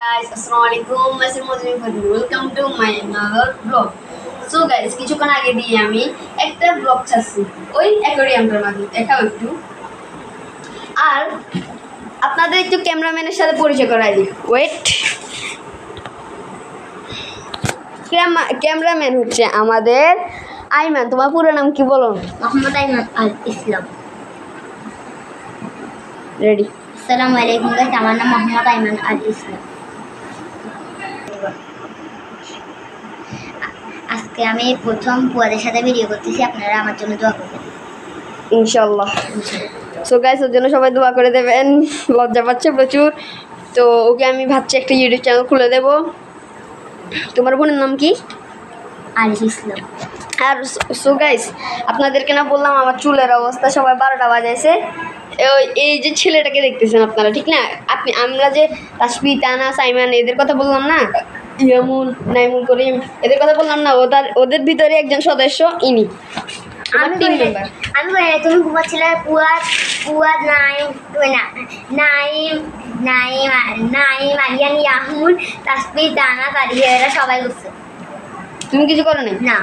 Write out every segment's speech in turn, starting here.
Guys, assalamualaikum. Welcome to my another vlog. So guys, কিছুক্ষণ আগে দিয়ে আমি একটা ব্লগ ছাড়ছি ওই অ্যাকোয়ারিয়ামটার মাঝে দেখাও একটু। আর আপনাদের একটু ক্যামেরাম্যানের সাথে পরিচয় করাই দিই। ওয়েট, ক্যামেরাম্যান হচ্ছে আমাদের আইমান। তোমার পুরো নাম কি বলো? মোহাম্মদ আইমান আল ইসলাম। রেডি? আসসালামু আলাইকুম গাইস, আমার নাম মোহাম্মদ আইমান আল ইসলাম। আজকে আমি প্রথম পুয়াদের সাথে ভিডিও করতেছি, আপনারা আমার জন্য দোয়া করবেন ইনশাআল্লাহ। সো গাইস, ওর জন্য সবাই দোয়া করে দেবেন। লজ্জা পাচ্ছে প্রচুর, তো ওকে আমি ভাবছি একটা ইউটিউব চ্যানেল খুলে দেব। তোমার বোনের নাম কি? আল ইসলাম। আর সো গাইস, আপনাদেরকে না বললাম আমার চুলের অবস্থা, সবাই 12টা বাজাইছে। এই যে ছেলেটাকে দেখতেছেন আপনারা, ঠিক না? আমরা যে তাসফি, তানা, সাইমান এদের কথা বললাম না, ইয়ামুন, নাইমুন, করিম এদের কথা বললাম না, ওদের ভিতরে একজন সদস্য ইনি আমার টিম মেম্বার। আমি তুমি ঘুমাচ্ছিলে পুয়াদ নাইম আলিয়ান, ইয়াহমুন, তাসফি, তানা, তারিয়া, এরা সবাই করছে। তুমি কিছু করো নাই? না,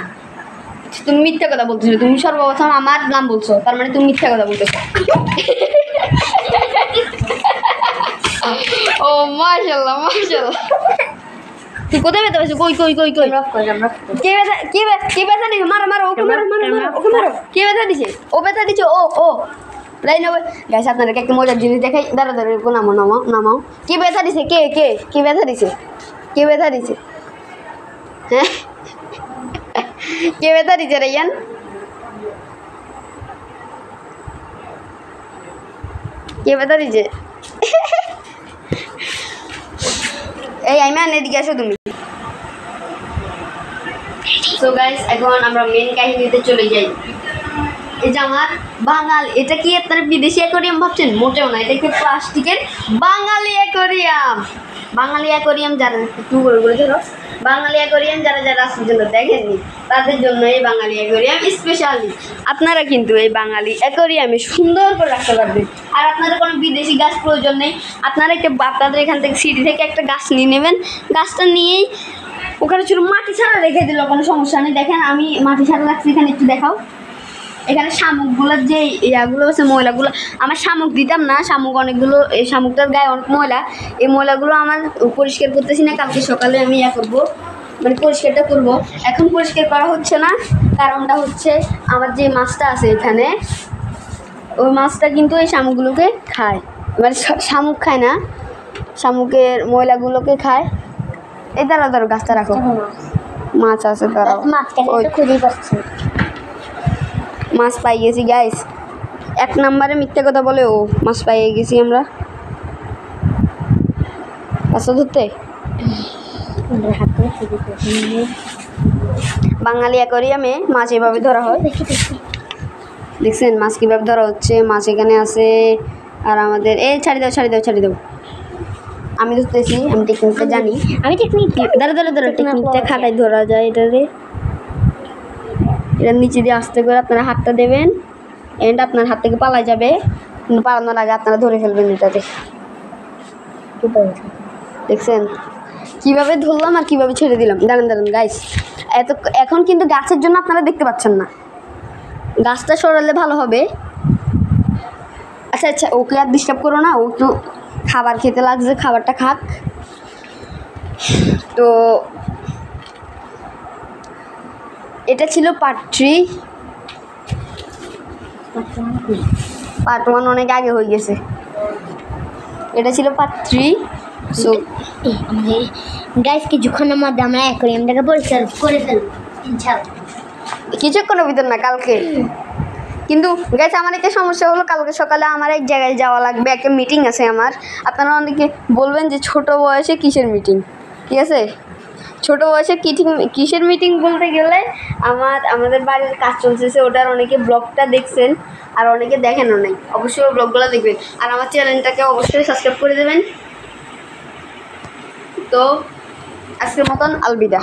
তুমি মিথ্যা কথা বলতেছো। তুমি সর্বপ্রথম আমার নাম বলছো, তার মানে তুমি মিথ্যা কথা বলতেছো। ও মাশাআল্লাহ মাশাআল্লাহ। তুই কোথায় ব্যথা পাইছো? কই কই কই কই কে ব্যথা দিছে? মারো মারো, ওকে মারো মারো মারো, ওকে মারো। কে ব্যথা দিছে? ও ব্যথা দিছে। ও লাইন হবে গাইস, আপনাদেরকে একটা মজার জিনিস দেখাই। দাঁড়া নামাও নামাও নামাও। কে ব্যথা দিছে? কে ব্যথা দিছে? কে ব্যথা দিছে? হ্যাঁ, কে ব্যথা দিছে রাইয়ান? কে ব্যথা দিছে? এই আইমান, এদিকে আসো তুমি। সো গাইস, এখন আমরা মেন কাহিনীতে চলে যাই। এই যে আমার বাঙালি, এটা কি আপনারা বিদেশি অ্যাকোয়ারিয়াম ভাবছেন? মোটেও না, এটা একটু প্লাস্টিকের বাঙালি অ্যাকোয়ারিয়াম। বাঙালি অ্যাকোয়ারিয়াম যারা একটু করে ধরো, বাঙালি অ্যাকোয়ারিয়াম যারা আসলে জন্য দেখেননি তাদের জন্য এই বাঙালি অ্যাকোয়ারিয়াম স্পেশালি। আপনারা কিন্তু এই বাঙালি অ্যাকোয়ারিয়ামে সুন্দর করে রাখতে পারবেন। আর আপনাদের কোনো বিদেশি গাছ প্রয়োজন নেই। আপনারা আপনাদের এখান থেকে সিটি থেকে একটা গাছ নিয়ে নেবেন। গাছটা নিয়েই ওখানে ছিল মাটি ছাড়া রেখে দিল, কোনো সমস্যা নেই। দেখেন আমি মাটি ছাড়া রাখছি, এখানে একটু দেখাও। এখানে শামুকগুলোর যে ইয়াগুলো আছে, ময়লাগুলো, আমার শামুক দিতাম না। শামুক অনেকগুলো, এই শামুকটার গায়ে অনেক ময়লা। এই ময়লাগুলো আমার পরিষ্কার করতেছি না, কালকে সকালে আমি করবো, মানে পরিষ্কারটা করবো। এখন পরিষ্কার করা হচ্ছে না, কারণটা হচ্ছে আমার যে মাছটা আছে এখানে, ওই মাছটা কিন্তু এই শামুকগুলোকে খায়। মানে শামুক খায় না, শামুকের ময়লাগুলোকে খায়। এই ধরো গাছটা রাখো, মাছ আছে তারাও। খুঁজেই পাচ্ছি, মাছ পাই গেছি গাইস। 1 নম্বরে মিথ্যা কথা বলে ও, মাছ পাইয়ে গেছি আমরা। মাছ ধরতে বাঙালি অ্যাকোয়ারিয়ামে মাছ এভাবে ধরা হয়। দেখছেন মাছ কীভাবে ধরা হচ্ছে? মাছ এখানে আছে। আর আমাদের এই ছাড়ি দাও। আমি ধরতেছি, আমি টেকনিকটা জানি। আমি টেকনিক ধরো টেকনিকটা খাটাই ধরা যায়। এটার নিচে দিয়ে আস্তে করে আপনারা হাতটা দেবেন, এন্ড আপনার হাত থেকে পালা যাবে, কিন্তু পালানোর আগে আপনারা ধরে ফেলবেন এটাতে। দেখছেন কীভাবে ধরলাম আর কীভাবে ছেড়ে দিলাম। দাঁড়ান গাইস, এখন কিন্তু গাছের জন্য আপনারা দেখতে পাচ্ছেন না, গাছটা সরালে ভালো হবে। আচ্ছা, ওকে আর ডিস্টার্ব করো না, ও একটু খাবার খেতে লাগছে, খাবারটা খাক। তো এটা ছিল পার্ট 3। পার্ট 1 অনেক আগে হয়ে গেছে, এটা ছিল পার্ট 3। সো গাইস, কিছুক্ষণের মধ্যে আমরা অ্যাকোয়ারিয়ামটাকে পরিষ্কার করে ফেলবো ইনশাআল্লাহ। কিছুক্ষণের ভিতর না, কালকে। কিন্তু গাইস, আমার একটা সমস্যা হলো, কালকে সকালে আমার এক জায়গায় যাওয়া লাগবে, একটা মিটিং আছে আমার। আপনারা অনেকে বলবেন যে ছোট বয়সে কিসের মিটিং? ঠিক আছে, ছোট বয়সে কিসের মিটিং বলতে গেলে আমাদের বাড়ির কাজ চলতেছে, ওটার অনেকে ব্লগটা দেখছেন আর অনেকে দেখেনও নাই। অবশ্যই ব্লগগুলো দেখবেন, আর আমার চ্যানেলটাকে অবশ্যই সাবস্ক্রাইব করে দেবেন। তো আজকের মতন আলবিদা।